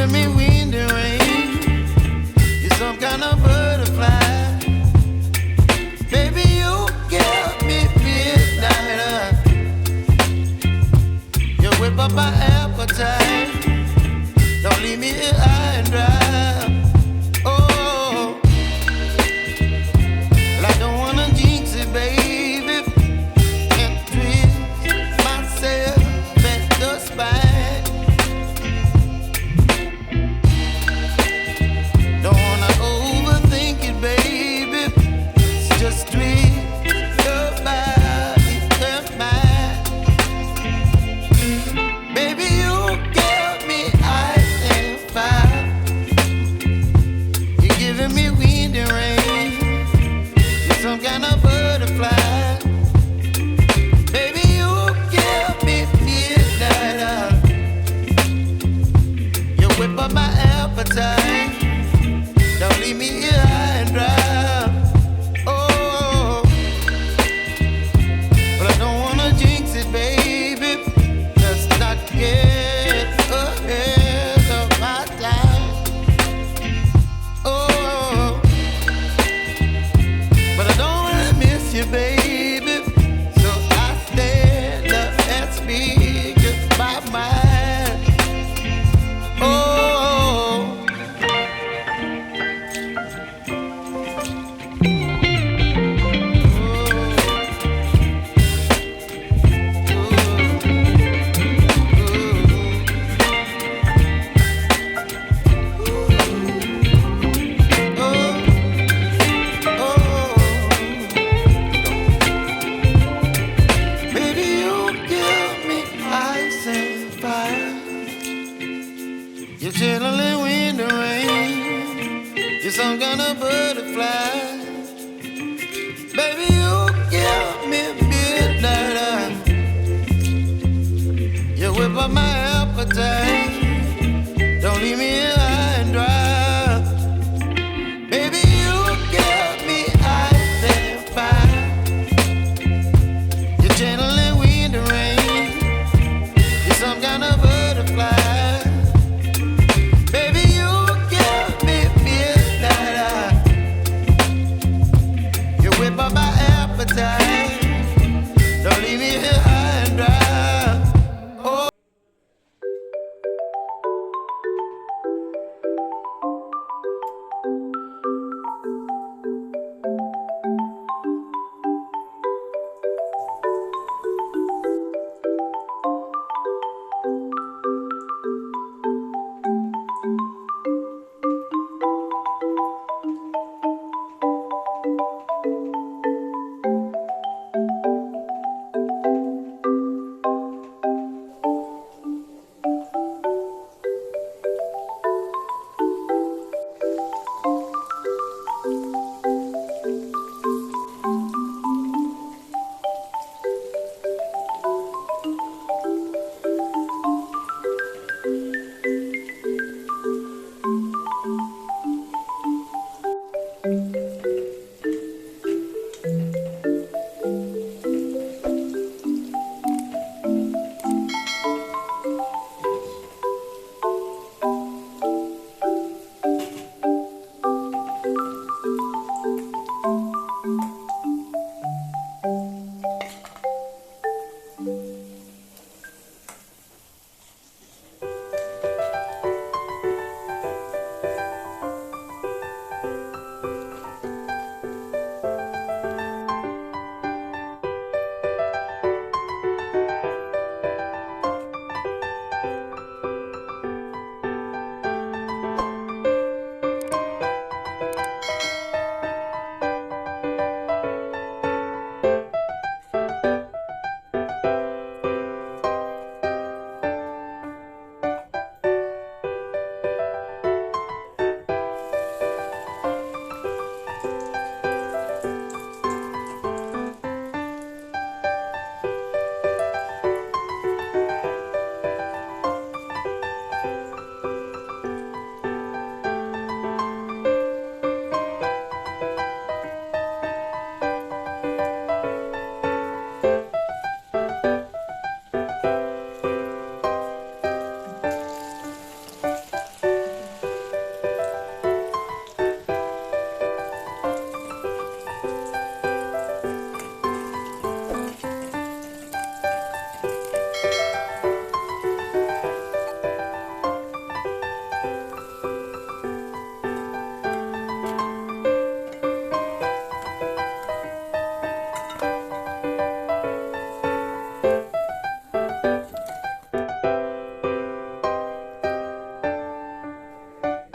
giving me wind and rain. You're some kind of butterfly. Baby, you give me midnight. You whip up my appetite. Don't leave me here high and dry. Oh, well, I don't wanna jinx it, baby, and twist myself at the spine. Don't wanna overthink it, baby. It's just twist your body and mine. Baby, you give me ice and fire. You're giving me wind and rain. You're some kind of butterfly. Baby, you give me midnight. You whip up my appetite. Don't leave me here high and dry. Oh, but I don't wanna jinx it, baby. Let's not get ahead of my time. Oh, but I don't wanna miss you, baby. So I stand up and speak my mind. Oh. Baby, you give me ice and fire. You're chilling wind and rain. You're some kind of butterfly. Baby, you give me midnight. You whip up my appetite.